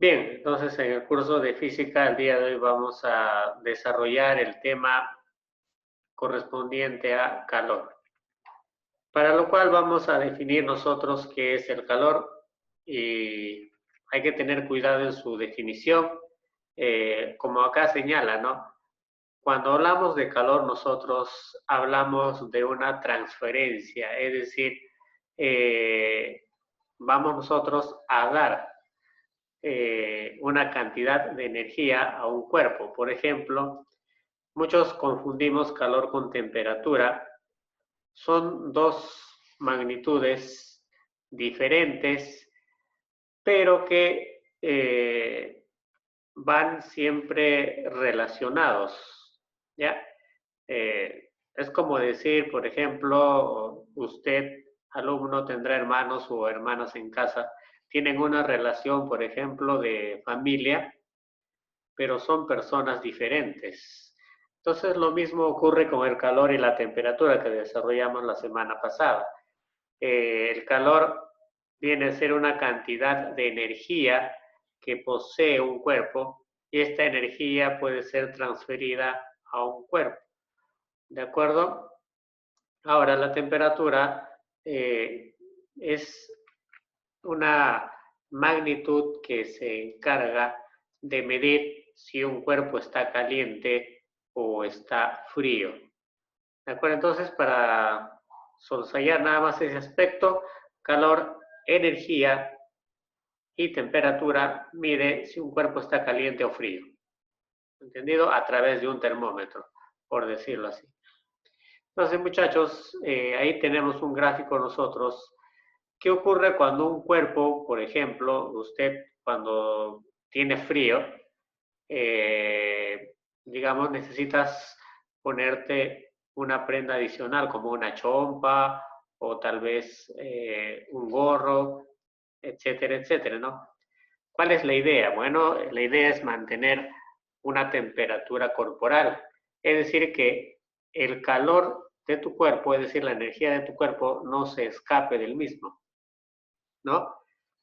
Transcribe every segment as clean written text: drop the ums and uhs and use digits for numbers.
Bien, entonces en el curso de física el día de hoy vamos a desarrollar el tema correspondiente a calor, para lo cual vamos a definir nosotros qué es el calor y hay que tener cuidado en su definición, como acá señala, ¿no? Cuando hablamos de calor nosotros hablamos de una transferencia, es decir, vamos nosotros a dar una cantidad de energía a un cuerpo. Por ejemplo, muchos confundimos calor con temperatura. Son dos magnitudes diferentes, pero que van siempre relacionados, ¿ya? Es como decir, por ejemplo, usted, alumno, tendrá hermanos o hermanas en casa, tienen una relación, por ejemplo, de familia, pero son personas diferentes. Entonces, lo mismo ocurre con el calor y la temperatura que desarrollamos la semana pasada. El calor viene a ser una cantidad de energía que posee un cuerpo y esta energía puede ser transferida a un cuerpo. ¿De acuerdo? Ahora, la temperatura es una magnitud que se encarga de medir si un cuerpo está caliente o está frío. ¿De acuerdo? Entonces, para soslayar nada más ese aspecto, calor, energía y temperatura mide si un cuerpo está caliente o frío. ¿Entendido? A través de un termómetro, por decirlo así. Entonces, muchachos, ahí tenemos un gráfico nosotros. ¿Qué ocurre cuando un cuerpo, por ejemplo, usted cuando tiene frío, digamos, necesitas ponerte una prenda adicional como una chompa o tal vez un gorro, etcétera, etcétera, ¿no? ¿Cuál es la idea? Bueno, la idea es mantener una temperatura corporal, es decir, que el calor de tu cuerpo, es decir, la energía de tu cuerpo, no se escape del mismo, ¿no?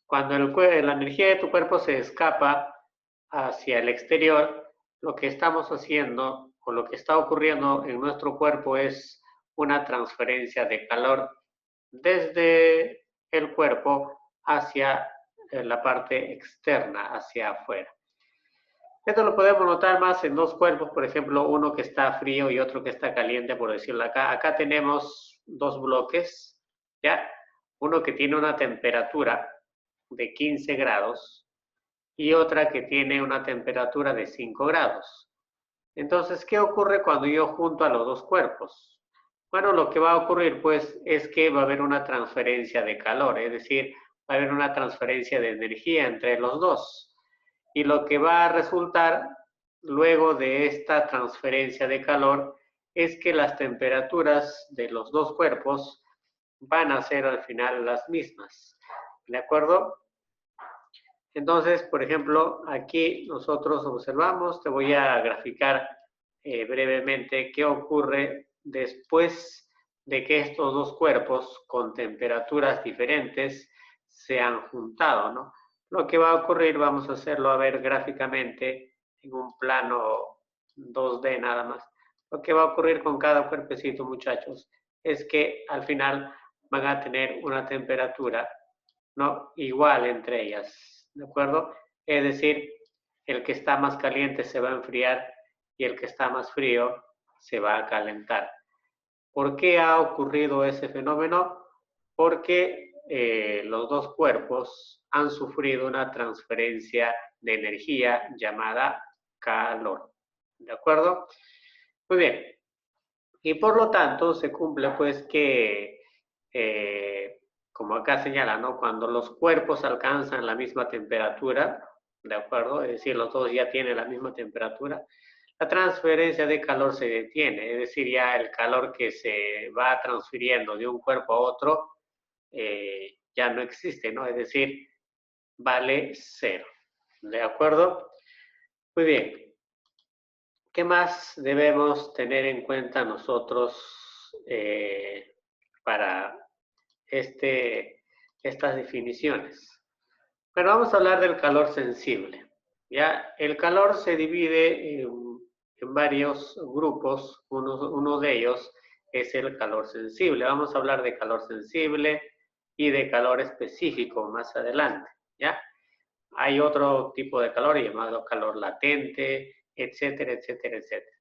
Cuando la energía de tu cuerpo se escapa hacia el exterior, lo que estamos haciendo o lo que está ocurriendo en nuestro cuerpo es una transferencia de calor desde el cuerpo hacia la parte externa, hacia afuera. Esto lo podemos notar más en dos cuerpos, por ejemplo, uno que está frío y otro que está caliente, por decirlo acá. Acá tenemos dos bloques, ¿ya? Uno que tiene una temperatura de 15 grados y otra que tiene una temperatura de 5 grados. Entonces, ¿qué ocurre cuando yo junto a los dos cuerpos? Bueno, lo que va a ocurrir, pues, es que va a haber una transferencia de calor, es decir, va a haber una transferencia de energía entre los dos. Y lo que va a resultar luego de esta transferencia de calor es que las temperaturas de los dos cuerpos van a ser al final las mismas. ¿De acuerdo? Entonces, por ejemplo, aquí nosotros observamos, te voy a graficar brevemente qué ocurre después de que estos dos cuerpos con temperaturas diferentes se han juntado, ¿no? Lo que va a ocurrir, vamos a hacerlo a ver gráficamente en un plano 2D nada más. Lo que va a ocurrir con cada cuerpecito, muchachos, es que al final van a tener una temperatura, ¿no?, igual entre ellas, ¿de acuerdo? Es decir, el que está más caliente se va a enfriar y el que está más frío se va a calentar. ¿Por qué ha ocurrido ese fenómeno? Porque los dos cuerpos han sufrido una transferencia de energía llamada calor. ¿De acuerdo? Muy bien. Y por lo tanto se cumple pues que, como acá señala, ¿no? Cuando los cuerpos alcanzan la misma temperatura, ¿de acuerdo? Es decir, los dos ya tienen la misma temperatura, la transferencia de calor se detiene, es decir, ya el calor que se va transfiriendo de un cuerpo a otro ya no existe, ¿no? Es decir, vale cero, ¿de acuerdo? Muy bien. ¿Qué más debemos tener en cuenta nosotros para estas definiciones? Pero vamos a hablar del calor sensible. ¿Ya? El calor se divide en varios grupos. Uno de ellos es el calor sensible. Vamos a hablar de calor sensible y de calor específico más adelante. ¿Ya? Hay otro tipo de calor llamado calor latente, etcétera, etcétera, etcétera.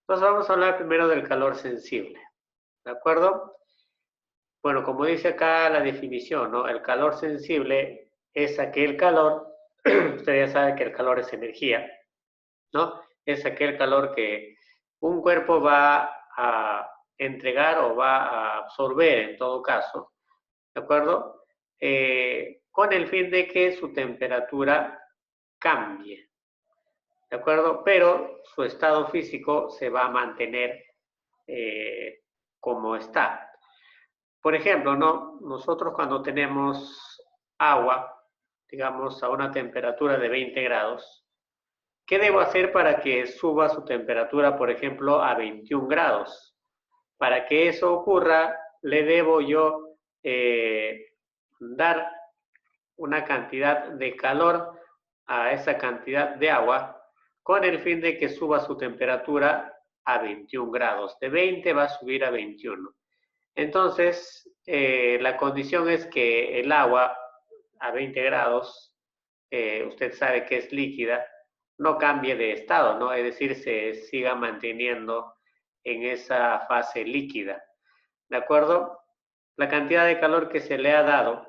Entonces vamos a hablar primero del calor sensible. ¿De acuerdo? Bueno, como dice acá la definición, ¿no? El calor sensible es aquel calor, usted ya sabe que el calor es energía, ¿no? Es aquel calor que un cuerpo va a entregar o va a absorber en todo caso, ¿de acuerdo? Con el fin de que su temperatura cambie, ¿de acuerdo? Pero su estado físico se va a mantener como está. Por ejemplo, ¿no? Nosotros cuando tenemos agua, digamos, a una temperatura de 20 grados, ¿qué debo hacer para que suba su temperatura, por ejemplo, a 21 grados? Para que eso ocurra, le debo yo dar una cantidad de calor a esa cantidad de agua con el fin de que suba su temperatura a 21 grados. De 20 va a subir a 21. Entonces, la condición es que el agua a 20 grados, usted sabe que es líquida, no cambie de estado, ¿no? Es decir, se siga manteniendo en esa fase líquida. ¿De acuerdo? La cantidad de calor que se le ha dado,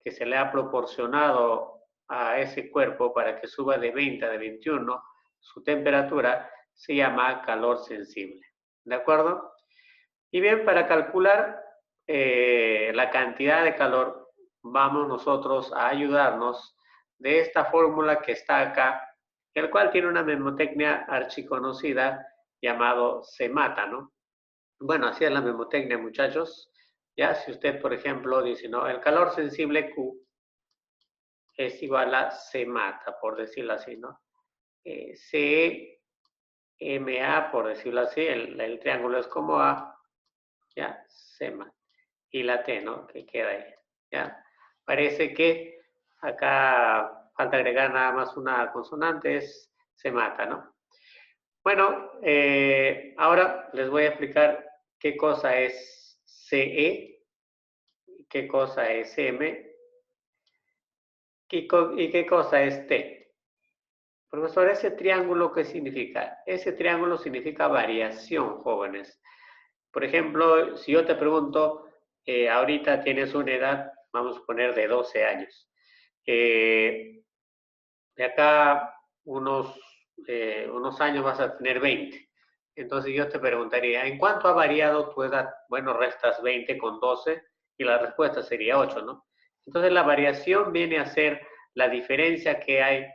que se le ha proporcionado a ese cuerpo para que suba de 20 a 21, su temperatura se llama calor sensible. ¿De acuerdo? Y bien, para calcular la cantidad de calor, vamos nosotros a ayudarnos de esta fórmula que está acá, el cual tiene una memotecnia archiconocida llamado CEMATA, ¿no? Bueno, así es la memotecnia, muchachos. Ya, si usted, por ejemplo, dice, no, el calor sensible Q es igual a CEMATA, por decirlo así, ¿no? CMA, por decirlo así, el triángulo es como A, ya, CEMATA. Y la T, ¿no? Que queda ahí, ¿ya? Parece que acá falta agregar nada más una consonante, se mata, ¿no? Bueno, ahora les voy a explicar qué cosa es CE, qué cosa es M y qué cosa es T. Profesor, ¿ese triángulo qué significa? Ese triángulo significa variación, jóvenes. Por ejemplo, si yo te pregunto, ahorita tienes una edad, vamos a poner de 12 años. De acá unos años vas a tener 20. Entonces yo te preguntaría, ¿en cuánto ha variado tu edad? Bueno, restas 20 con 12 y la respuesta sería 8, ¿no? Entonces la variación viene a ser la diferencia que hay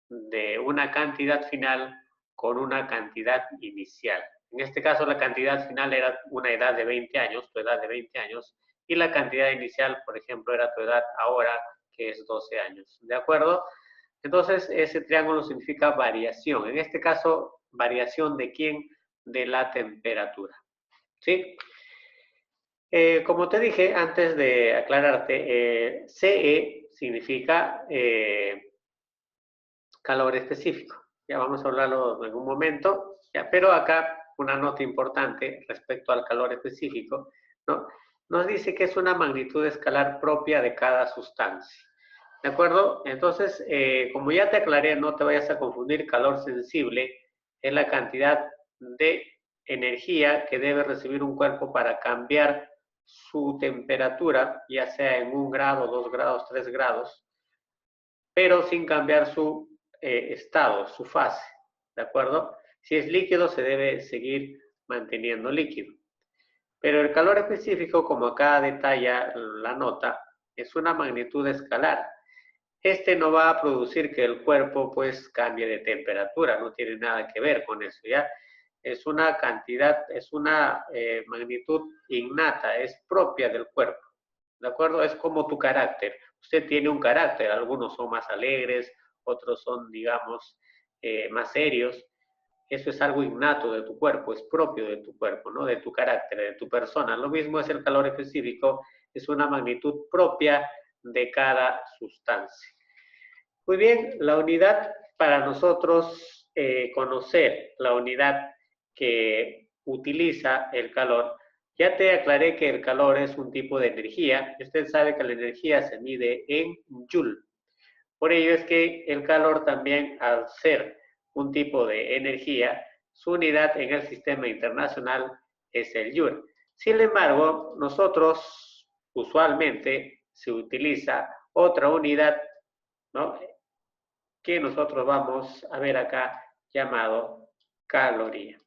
de una cantidad final con una cantidad inicial. En este caso la cantidad final era una edad de 20 años, tu edad de 20 años, y la cantidad inicial, por ejemplo, era tu edad ahora, que es 12 años. ¿De acuerdo? Entonces, ese triángulo significa variación. En este caso, variación de quién? De la temperatura. ¿Sí? Como te dije antes de aclararte, CE significa calor específico. Ya vamos a hablarlo en un momento, ya, pero acá una nota importante respecto al calor específico, ¿no? Nos dice que es una magnitud escalar propia de cada sustancia. ¿De acuerdo? Entonces, como ya te aclaré, no te vayas a confundir, calor sensible es la cantidad de energía que debe recibir un cuerpo para cambiar su temperatura, ya sea en 1 grado, 2 grados, 3 grados, pero sin cambiar su estado, su fase, ¿de acuerdo? Si es líquido, se debe seguir manteniendo líquido. Pero el calor específico, como acá detalla la nota, es una magnitud escalar. Este no va a producir que el cuerpo pues cambie de temperatura, no tiene nada que ver con eso, ¿ya? Es una cantidad, es una magnitud innata, es propia del cuerpo, ¿de acuerdo? Es como tu carácter. Usted tiene un carácter, algunos son más alegres, otros son, digamos, más serios. Eso es algo innato de tu cuerpo, es propio de tu cuerpo, ¿no? De tu carácter, de tu persona. Lo mismo es el calor específico, es una magnitud propia de cada sustancia. Muy bien, la unidad para nosotros conocer la unidad que utiliza el calor. Ya te aclaré que el calor es un tipo de energía. Usted sabe que la energía se mide en Joule. Por ello es que el calor también, al ser un tipo de energía, su unidad en el sistema internacional es el Joule. Sin embargo, nosotros usualmente se utiliza otra unidad, ¿no?, que nosotros vamos a ver acá, llamado caloría.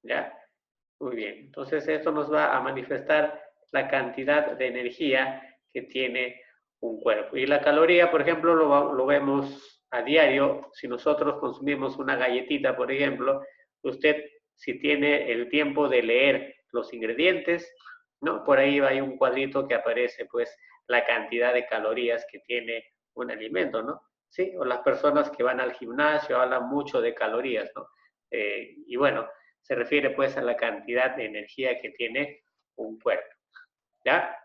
¿Ya? Muy bien. Entonces, esto nos va a manifestar la cantidad de energía que tiene un cuerpo. Y la caloría, por ejemplo, lo vemos a diario. Si nosotros consumimos una galletita, por ejemplo, usted, si tiene el tiempo de leer los ingredientes, ¿no?, por ahí hay un cuadrito que aparece, pues, la cantidad de calorías que tiene un alimento, ¿no? ¿Sí? O las personas que van al gimnasio hablan mucho de calorías, ¿no? Y bueno, se refiere pues a la cantidad de energía que tiene un cuerpo. ¿Ya?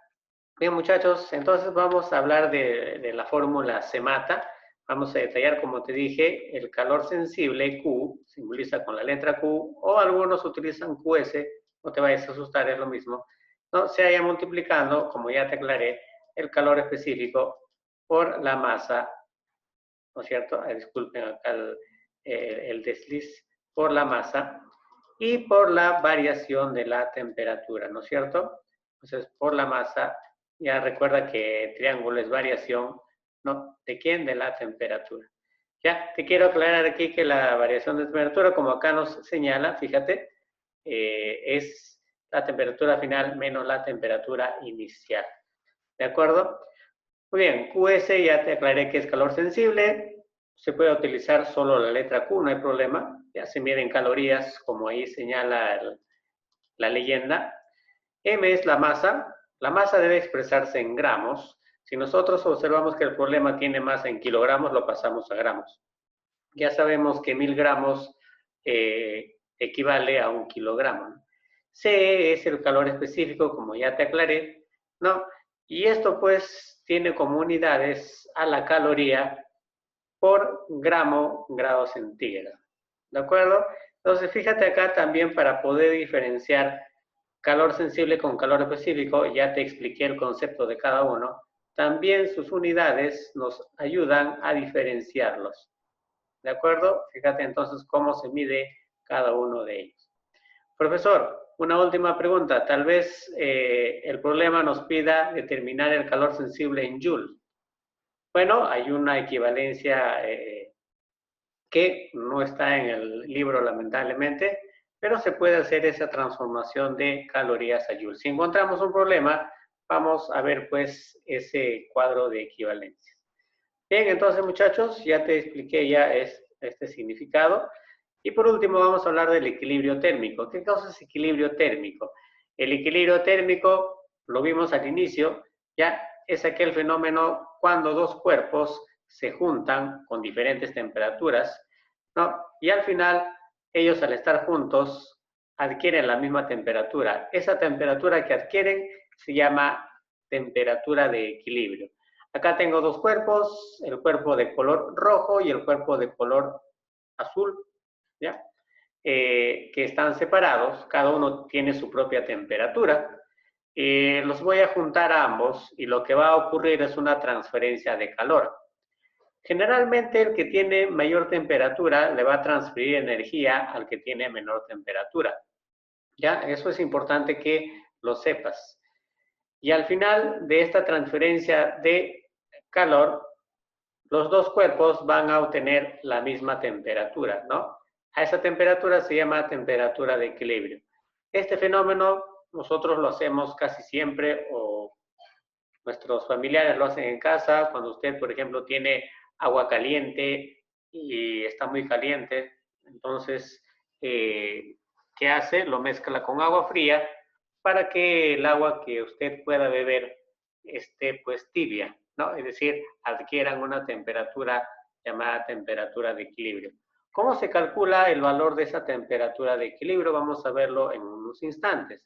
Bien, muchachos, entonces vamos a hablar de la fórmula CEMATA. Vamos a detallar, como te dije, el calor sensible, Q, simboliza con la letra Q, o algunos utilizan QS, no te vayas a asustar, es lo mismo. No se haya multiplicando, como ya te aclaré, el calor específico por la masa, ¿no es cierto? Disculpen acá el desliz, por la masa y por la variación de la temperatura, ¿no es cierto? Entonces, por la masa, ya recuerda que triángulo es variación, ¿no? ¿De quién? De la temperatura. Ya, te quiero aclarar aquí que la variación de temperatura, como acá nos señala, fíjate, es la temperatura final menos la temperatura inicial. ¿De acuerdo? Muy bien, QS ya te aclaré que es calor sensible. Se puede utilizar solo la letra Q, no hay problema. Ya se mide en calorías, como ahí señala la leyenda. M es la masa. La masa debe expresarse en gramos. Si nosotros observamos que el problema tiene masa en kilogramos, lo pasamos a gramos. Ya sabemos que 1000 gramos equivale a 1 kilogramo. C es el calor específico, como ya te aclaré, ¿no? Y esto pues tiene como unidades a la caloría por grado centígrado. ¿De acuerdo? Entonces, fíjate acá también para poder diferenciar calor sensible con calor específico, ya te expliqué el concepto de cada uno. También sus unidades nos ayudan a diferenciarlos. ¿De acuerdo? Fíjate entonces cómo se mide cada uno de ellos. Profesor, una última pregunta. Tal vez el problema nos pida determinar el calor sensible en Joule. Bueno, hay una equivalencia que no está en el libro, lamentablemente, pero se puede hacer esa transformación de calorías a Joule. Si encontramos un problema, vamos a ver pues ese cuadro de equivalencias. Bien, entonces muchachos, ya te expliqué ya este significado. Y por último vamos a hablar del equilibrio térmico. ¿Qué cosa es equilibrio térmico? El equilibrio térmico, lo vimos al inicio, ya es aquel fenómeno cuando dos cuerpos se juntan con diferentes temperaturas, ¿no? Y al final, ellos al estar juntos adquieren la misma temperatura. Esa temperatura que adquieren se llama temperatura de equilibrio. Acá tengo dos cuerpos, el cuerpo de color rojo y el cuerpo de color azul, ¿ya? Que están separados, cada uno tiene su propia temperatura. Los voy a juntar a ambos y lo que va a ocurrir es una transferencia de calor. Generalmente el que tiene mayor temperatura le va a transferir energía al que tiene menor temperatura. ¿Ya? Eso es importante que lo sepas. Y al final de esta transferencia de calor, los dos cuerpos van a obtener la misma temperatura, ¿no? A esa temperatura se llama temperatura de equilibrio. Este fenómeno nosotros lo hacemos casi siempre o nuestros familiares lo hacen en casa. Cuando usted, por ejemplo, tiene agua caliente y está muy caliente, entonces, ¿qué hace? Lo mezcla con agua fría para que el agua que usted pueda beber esté pues tibia, ¿no? Es decir, adquieran una temperatura llamada temperatura de equilibrio. ¿Cómo se calcula el valor de esa temperatura de equilibrio? Vamos a verlo en unos instantes.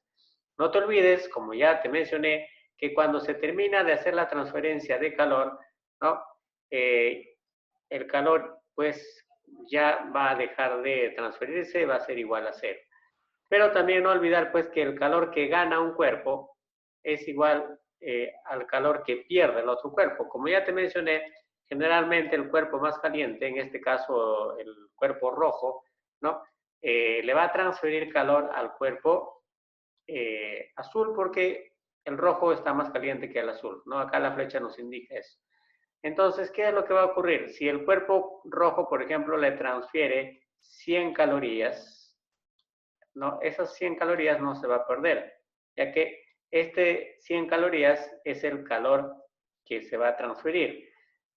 No te olvides, como ya te mencioné, que cuando se termina de hacer la transferencia de calor, ¿no? El calor pues ya va a dejar de transferirse, va a ser igual a cero. Pero también no olvidar pues que el calor que gana un cuerpo es igual al calor que pierde el otro cuerpo. Como ya te mencioné, generalmente el cuerpo más caliente, en este caso el cuerpo rojo, ¿no? Le va a transferir calor al cuerpo azul porque el rojo está más caliente que el azul, ¿no? Acá la flecha nos indica eso. Entonces, ¿qué es lo que va a ocurrir? Si el cuerpo rojo, por ejemplo, le transfiere 100 calorías, ¿no? Esas 100 calorías no se va a perder, ya que este 100 calorías es el calor que se va a transferir.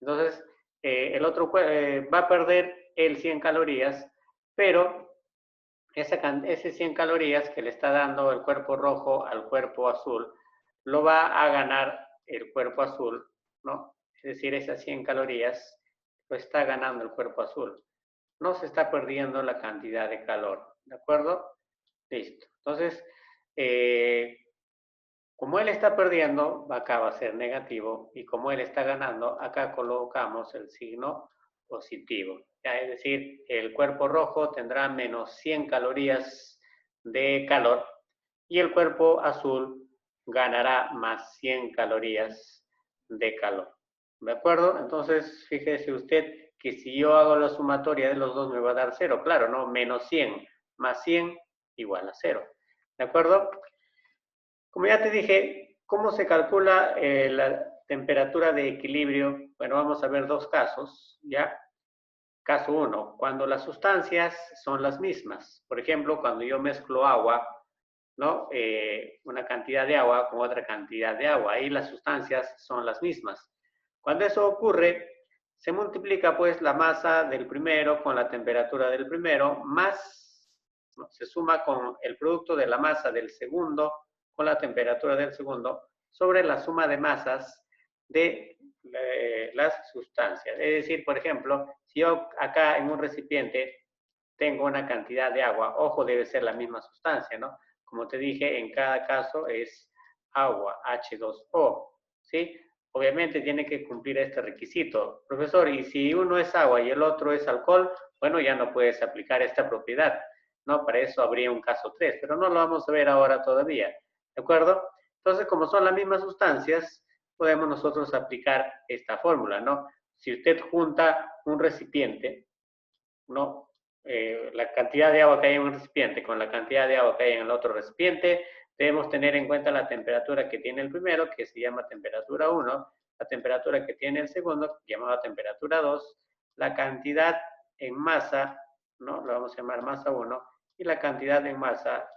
Entonces, el otro va a perder el 100 calorías, pero ese 100 calorías que le está dando el cuerpo rojo al cuerpo azul, lo va a ganar el cuerpo azul, ¿no? Es decir, esas 100 calorías lo está ganando el cuerpo azul. No se está perdiendo la cantidad de calor, ¿de acuerdo? Listo. Entonces, como él está perdiendo, acá va a ser negativo, y como él está ganando, acá colocamos el signo positivo. Ya, es decir, el cuerpo rojo tendrá menos 100 calorías de calor y el cuerpo azul ganará más 100 calorías de calor. ¿De acuerdo? Entonces, fíjese usted que si yo hago la sumatoria de los dos me va a dar 0. Claro, ¿no? Menos 100 más 100 igual a 0. ¿De acuerdo? Como ya te dije, ¿cómo se calcula la temperatura de equilibrio? Bueno, vamos a ver dos casos, ¿ya? Caso 1, cuando las sustancias son las mismas. Por ejemplo, cuando yo mezclo agua, ¿no? Una cantidad de agua con otra cantidad de agua. Ahí las sustancias son las mismas. Cuando eso ocurre, se multiplica pues la masa del primero con la temperatura del primero, más, ¿no? Se suma con el producto de la masa del segundo con la temperatura del segundo sobre la suma de masas de las sustancias. Es decir, por ejemplo, si yo acá en un recipiente tengo una cantidad de agua, ojo, debe ser la misma sustancia, ¿no? Como te dije, en cada caso es agua, H2O, ¿sí? Obviamente tiene que cumplir este requisito. Profesor, y si uno es agua y el otro es alcohol, bueno, ya no puedes aplicar esta propiedad, ¿no? Para eso habría un caso 3, pero no lo vamos a ver ahora todavía, ¿de acuerdo? Entonces, como son las mismas sustancias, podemos nosotros aplicar esta fórmula, ¿no? Si usted junta un recipiente, ¿no? La cantidad de agua que hay en un recipiente con la cantidad de agua que hay en el otro recipiente, debemos tener en cuenta la temperatura que tiene el primero, que se llama temperatura 1, la temperatura que tiene el segundo, llamada temperatura 2, la cantidad en masa, ¿no? Lo vamos a llamar masa 1, y la cantidad en masa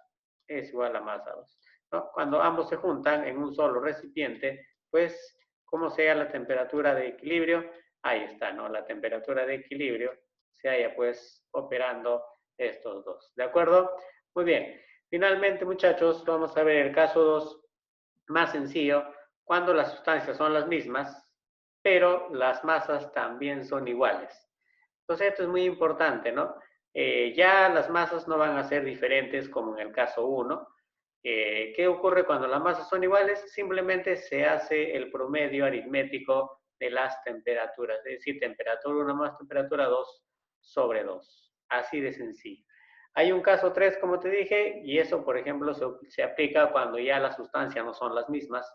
es igual a masa 2. ¿No? Cuando ambos se juntan en un solo recipiente, pues, ¿cómo sea la temperatura de equilibrio? Ahí está, ¿no? La temperatura de equilibrio se haya pues operando estos dos. ¿De acuerdo? Muy bien. Finalmente, muchachos, vamos a ver el caso 2 más sencillo, cuando las sustancias son las mismas, pero las masas también son iguales. Entonces, esto es muy importante, ¿no? Ya las masas no van a ser diferentes como en el caso 1. ¿Qué ocurre cuando las masas son iguales? Simplemente se hace el promedio aritmético de las temperaturas, es decir, temperatura 1 más temperatura 2 sobre 2. Así de sencillo. Hay un caso 3, como te dije, y eso, por ejemplo, se aplica cuando ya las sustancias no son las mismas.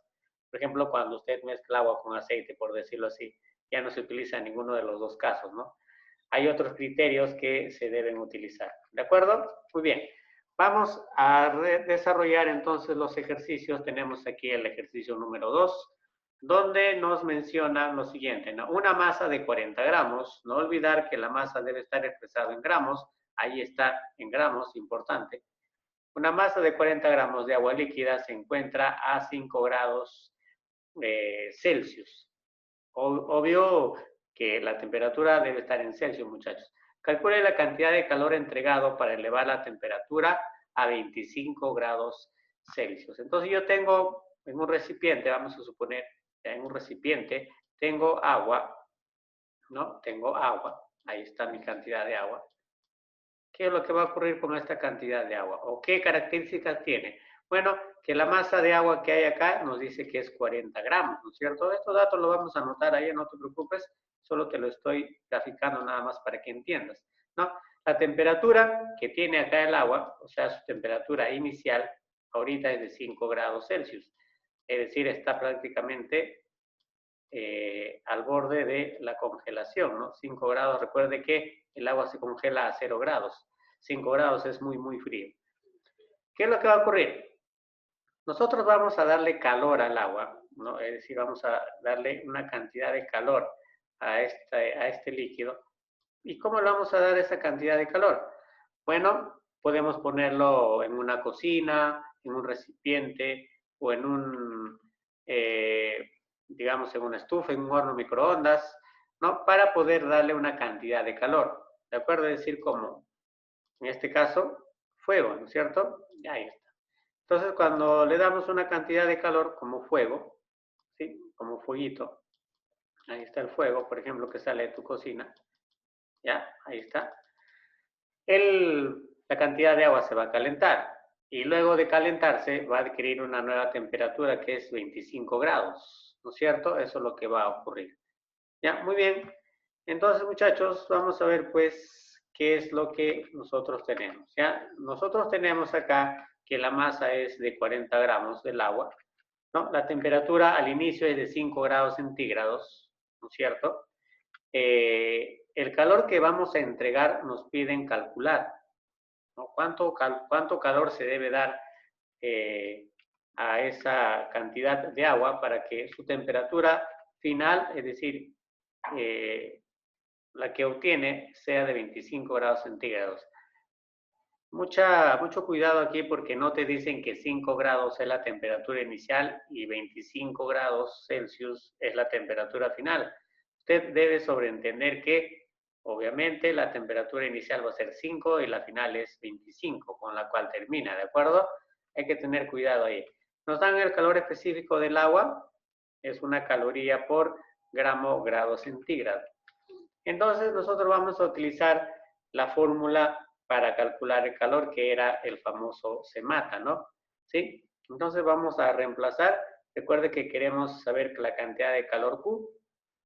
Por ejemplo, cuando usted mezcla agua con aceite, por decirlo así, ya no se utiliza ninguno de los dos casos, ¿no? Hay otros criterios que se deben utilizar. ¿De acuerdo? Muy bien. Vamos a desarrollar entonces los ejercicios. Tenemos aquí el ejercicio número 2, donde nos menciona lo siguiente, ¿no? Una masa de 40 gramos. No olvidar que la masa debe estar expresada en gramos. Ahí está, en gramos, importante. Una masa de 40 gramos de agua líquida se encuentra a 5 grados Celsius. Obvio que la temperatura debe estar en Celsius, muchachos. Calcule la cantidad de calor entregado para elevar la temperatura a 25 grados Celsius. Entonces yo tengo en un recipiente, vamos a suponer, en un recipiente tengo agua, ¿no? Tengo agua, ahí está mi cantidad de agua. ¿Qué es lo que va a ocurrir con esta cantidad de agua? ¿O qué características tiene? Bueno, que la masa de agua que hay acá nos dice que es 40 gramos, ¿no es cierto? Estos datos los vamos a anotar ahí, no te preocupes, solo te lo estoy graficando nada más para que entiendas, ¿no? La temperatura que tiene acá el agua, o sea, su temperatura inicial, ahorita es de 5 grados Celsius, es decir, está prácticamente al borde de la congelación, ¿no? 5 grados, recuerde que el agua se congela a 0 grados, 5 grados es muy, muy frío. ¿Qué es lo que va a ocurrir? Nosotros vamos a darle calor al agua, ¿no? Es decir, vamos a darle una cantidad de calor a este líquido. ¿Y cómo le vamos a dar esa cantidad de calor? Bueno, podemos ponerlo en una cocina, en un recipiente o en un, digamos, en una estufa, en un horno microondas, ¿no? Para poder darle una cantidad de calor. ¿De acuerdo? Es decir, como en este caso, fuego, ¿no es cierto? Ahí está. Entonces, cuando le damos una cantidad de calor como fuego, ¿sí? Como fueguito, ahí está el fuego, por ejemplo, que sale de tu cocina, ya, ahí está. La cantidad de agua se va a calentar y luego de calentarse va a adquirir una nueva temperatura que es 25 grados, ¿no es cierto? Eso es lo que va a ocurrir. Ya, muy bien. Entonces, muchachos, vamos a ver pues qué es lo que nosotros tenemos. Ya, nosotros tenemos acá que la masa es de 40 gramos del agua, ¿no? La temperatura al inicio es de 5 grados centígrados, ¿no es cierto? El calor que vamos a entregar nos piden calcular, ¿no? ¿Cuánto calor se debe dar a esa cantidad de agua para que su temperatura final, es decir, la que obtiene sea de 25 grados centígrados? Mucho cuidado aquí porque no te dicen que 5 grados es la temperatura inicial y 25 grados Celsius es la temperatura final. Usted debe sobreentender que obviamente la temperatura inicial va a ser 5 y la final es 25, con la cual termina, ¿de acuerdo? Hay que tener cuidado ahí. Nos dan el calor específico del agua, es una caloría por grado centígrado. Entonces nosotros vamos a utilizar la fórmula para calcular el calor, que era el famoso CEMATA, ¿no? ¿Sí? Entonces vamos a reemplazar. Recuerde que queremos saber la cantidad de calor Q.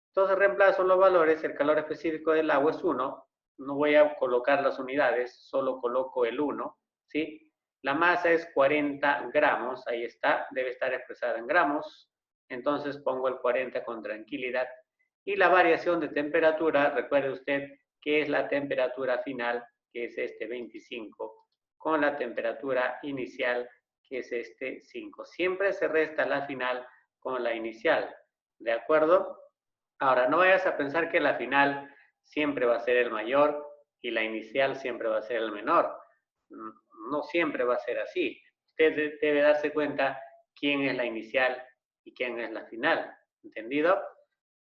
Entonces reemplazo los valores. El calor específico del agua es 1. No voy a colocar las unidades, solo coloco el 1, ¿sí? La masa es 40 gramos, ahí está, debe estar expresada en gramos. Entonces pongo el 40 con tranquilidad. Y la variación de temperatura, recuerde usted que es la temperatura final, que es este 25, con la temperatura inicial, que es este 5. Siempre se resta la final con la inicial, ¿de acuerdo? Ahora, no vayas a pensar que la final siempre va a ser el mayor y la inicial siempre va a ser el menor. No siempre va a ser así. Usted debe darse cuenta quién es la inicial y quién es la final. ¿Entendido?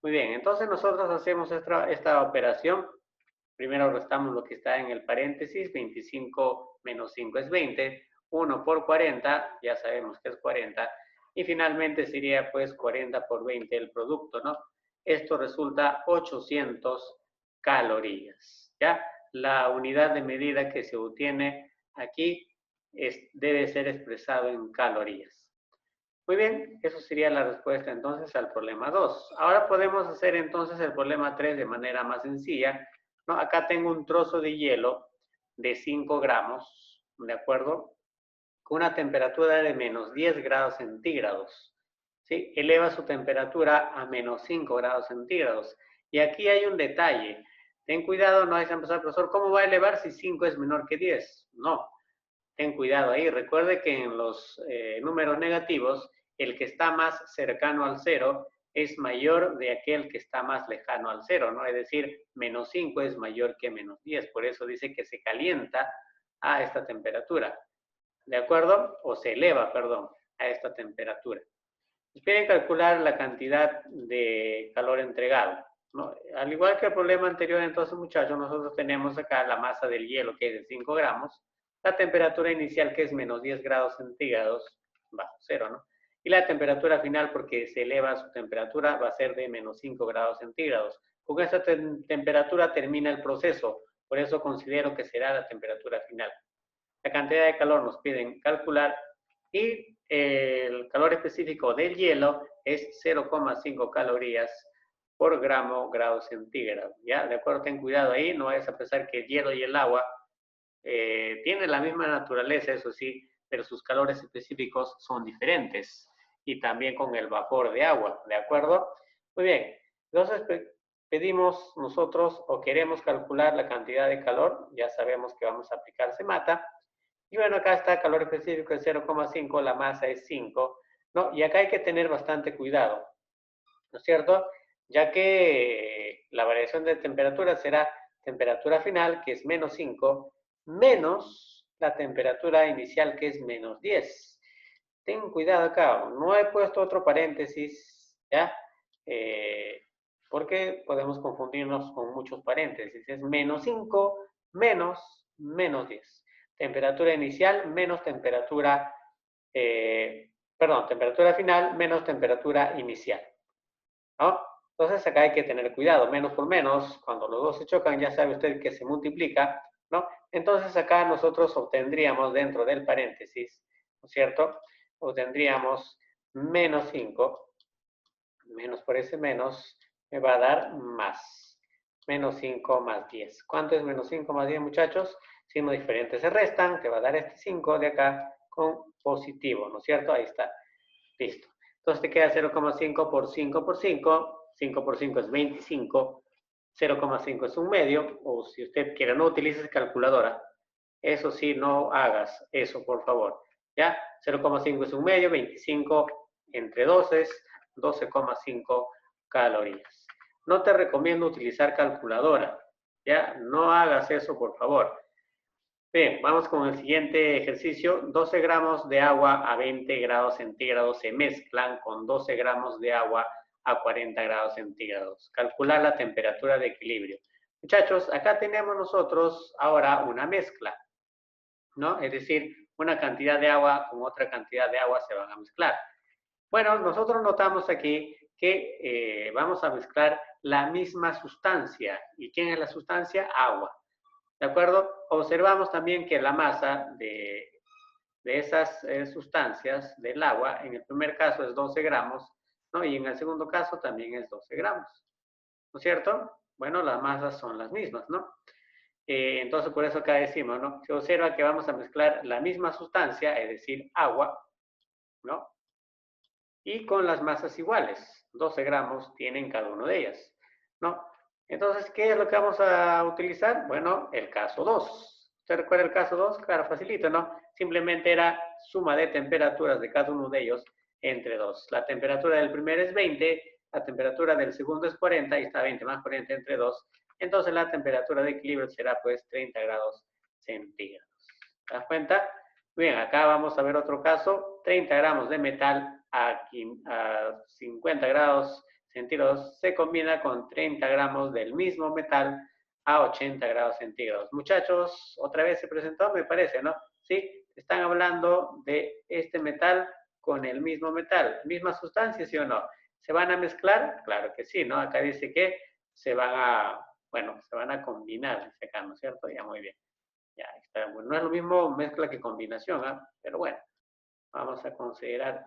Muy bien, entonces nosotros hacemos esta operación. Primero restamos lo que está en el paréntesis, 25 menos 5 es 20, 1 por 40, ya sabemos que es 40, y finalmente sería pues 40 por 20 el producto, ¿no? Esto resulta 800 calorías, ¿ya? La unidad de medida que se obtiene aquí debe ser expresado en calorías. Muy bien, eso sería la respuesta entonces al problema 2. Ahora podemos hacer entonces el problema 3 de manera más sencilla, ¿no? Acá tengo un trozo de hielo de 5 gramos, ¿de acuerdo? Con una temperatura de menos 10 grados centígrados, ¿sí? Eleva su temperatura a menos 5 grados centígrados. Y aquí hay un detalle. Ten cuidado, no vayas a empezar, profesor, ¿cómo va a elevar si 5 es menor que 10? No, ten cuidado ahí. Recuerde que en los números negativos, el que está más cercano al cero es mayor de aquel que está más lejano al cero, ¿no? Es decir, menos 5 es mayor que menos 10. Por eso dice que se calienta a esta temperatura. ¿De acuerdo? O se eleva, perdón, a esta temperatura. Nos piden calcular la cantidad de calor entregado, ¿no? Al igual que el problema anterior, entonces, muchachos, nosotros tenemos acá la masa del hielo, que es de 5 gramos, la temperatura inicial, que es menos 10 grados centígrados, bajo cero, ¿no? Y la temperatura final, porque se eleva su temperatura, va a ser de menos 5 grados centígrados. Con esta temperatura termina el proceso, por eso considero que será la temperatura final. La cantidad de calor nos piden calcular Y el calor específico del hielo es 0,5 calorías por grado centígrado. ¿Ya? De acuerdo, ten cuidado ahí, no vayas a pensar que el hielo y el agua tienen la misma naturaleza, eso sí, pero sus calores específicos son diferentes. Y también con el vapor de agua, ¿de acuerdo? Muy bien, entonces pedimos nosotros o queremos calcular la cantidad de calor, ya sabemos que vamos a aplicar mata. Y bueno, acá está calor específico de 0,5, la masa es 5, ¿no? Y acá hay que tener bastante cuidado, ¿no es cierto? Ya que la variación de temperatura será temperatura final, que es menos 5, menos la temperatura inicial, que es menos 10. Ten cuidado acá, no he puesto otro paréntesis, ¿ya? Porque podemos confundirnos con muchos paréntesis. Es menos 5, menos 10. Temperatura inicial menos temperatura, temperatura final menos temperatura inicial, ¿no? Entonces acá hay que tener cuidado, menos por menos, cuando los dos se chocan ya sabe usted que se multiplica, ¿no? Entonces acá nosotros obtendríamos dentro del paréntesis, ¿no es cierto? Obtendríamos menos 5, menos por ese menos, me va a dar más. Menos 5 más 10. ¿Cuánto es menos 5 más 10, muchachos? Signos diferentes se restan, te va a dar este 5 de acá con positivo, ¿no es cierto? Ahí está. Listo. Entonces te queda 0,5 por 5 por 5. 5 por 5 es 25. 0,5 es un medio. O si usted quiere, no utilices calculadora. Eso sí, no hagas eso, por favor. ¿Ya? 0,5 es un medio. 25 entre 12 es 12,5 calorías. No te recomiendo utilizar calculadora. ¿Ya? No hagas eso, por favor. Bien, vamos con el siguiente ejercicio. 12 gramos de agua a 20 grados centígrados se mezclan con 12 gramos de agua a 40 grados centígrados. Calcular la temperatura de equilibrio. Muchachos, acá tenemos nosotros ahora una mezcla, ¿no? Es decir, una cantidad de agua con otra cantidad de agua se van a mezclar. Bueno, nosotros notamos aquí que vamos a mezclar la misma sustancia. ¿Y quién es la sustancia? Agua. ¿De acuerdo? Observamos también que la masa de esas sustancias del agua, en el primer caso es 12 gramos, ¿no? Y en el segundo caso también es 12 gramos, ¿no es cierto? Bueno, las masas son las mismas, ¿no? Entonces, por eso acá decimos, ¿no? Se observa que vamos a mezclar la misma sustancia, es decir, agua, ¿no? Y con las masas iguales, 12 gramos tienen cada una de ellas, ¿no? Entonces, ¿qué es lo que vamos a utilizar? Bueno, el caso 2. ¿Usted recuerda el caso 2? Claro, facilito, ¿no? Simplemente era suma de temperaturas de cada uno de ellos entre 2. La temperatura del primero es 20, la temperatura del segundo es 40, y está 20 más 40 entre 2. Entonces, la temperatura de equilibrio será, pues, 30 grados centígrados. ¿Te das cuenta? Bien, acá vamos a ver otro caso. 30 gramos de metal a 50 grados centígrados se combina con 30 gramos del mismo metal a 80 grados centígrados. Muchachos, otra vez se presentó, me parece, ¿no? Sí, están hablando de este metal con el mismo metal. ¿Misma sustancia, sí o no? ¿Se van a mezclar? Claro que sí, ¿no? Acá dice que se van a, bueno, se van a combinar, dice acá, ¿no es cierto? Ya, muy bien. Ya, está. Bueno, no es lo mismo mezcla que combinación, ¿eh? Pero bueno, vamos a considerar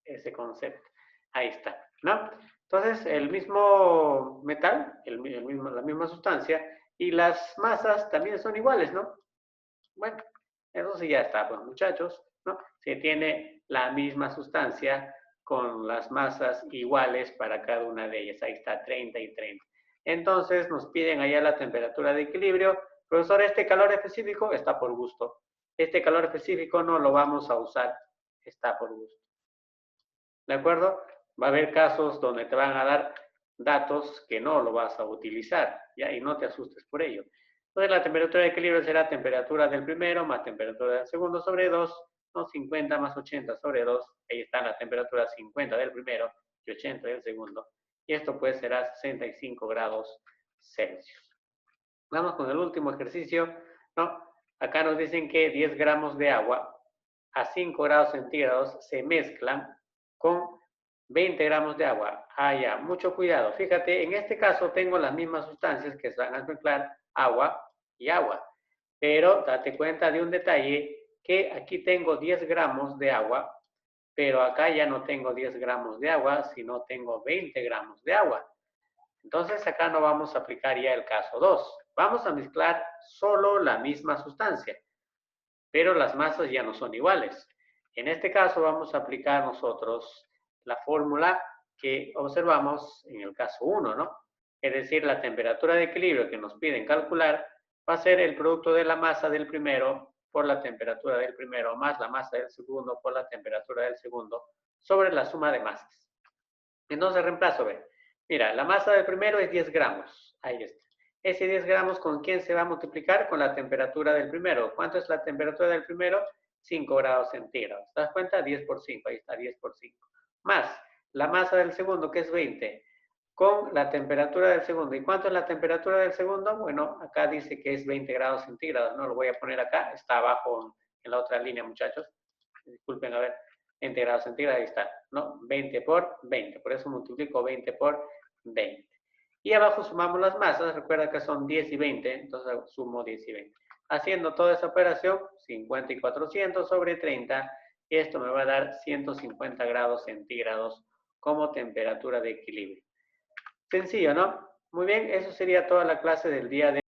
ese concepto. Ahí está, ¿no? Entonces, el mismo metal, la misma sustancia, y las masas también son iguales, ¿no? Bueno, eso sí ya está, pues muchachos, ¿no? Se tiene la misma sustancia con las masas iguales para cada una de ellas. Ahí está, 30 y 30. Entonces, nos piden allá la temperatura de equilibrio. Profesor, este calor específico está por gusto. Este calor específico no lo vamos a usar, está por gusto. ¿De acuerdo? Va a haber casos donde te van a dar datos que no lo vas a utilizar, ¿ya? Y no te asustes por ello. Entonces, la temperatura de equilibrio será temperatura del primero más temperatura del segundo sobre 2, ¿no? 50 más 80 sobre 2. Ahí está la temperatura 50 del primero y 80 del segundo. Y esto pues será 65 grados Celsius. Vamos con el último ejercicio, ¿no? Acá nos dicen que 10 gramos de agua a 5 grados centígrados se mezclan con 20 gramos de agua. Ah, ya, mucho cuidado. Fíjate, en este caso tengo las mismas sustancias que se van a mezclar, agua y agua. Pero date cuenta de un detalle, que aquí tengo 10 gramos de agua, pero acá ya no tengo 10 gramos de agua, sino tengo 20 gramos de agua. Entonces acá no vamos a aplicar ya el caso 2. Vamos a mezclar solo la misma sustancia, pero las masas ya no son iguales. En este caso vamos a aplicar nosotros la fórmula que observamos en el caso 1, ¿no? Es decir, la temperatura de equilibrio que nos piden calcular va a ser el producto de la masa del primero por la temperatura del primero más la masa del segundo por la temperatura del segundo sobre la suma de masas. Entonces reemplazo, ve. Mira, la masa del primero es 10 gramos. Ahí está. Ese 10 gramos, ¿con quién se va a multiplicar? Con la temperatura del primero. ¿Cuánto es la temperatura del primero? 5 grados centígrados. ¿Te das cuenta? 10 por 5. Ahí está, 10 por 5. Más la masa del segundo, que es 20, con la temperatura del segundo. ¿Y cuánto es la temperatura del segundo? Bueno, acá dice que es 20 grados centígrados. No lo voy a poner acá. Está abajo en la otra línea, muchachos. Disculpen, a ver. 20 grados centígrados, ahí está, ¿no? 20 por 20, por eso multiplico 20 por 20. Y abajo sumamos las masas, recuerda que son 10 y 20, entonces sumo 10 y 20. Haciendo toda esa operación, 50 y 400 sobre 30, esto me va a dar 150 grados centígrados como temperatura de equilibrio. Sencillo, ¿no? Muy bien, eso sería toda la clase del día de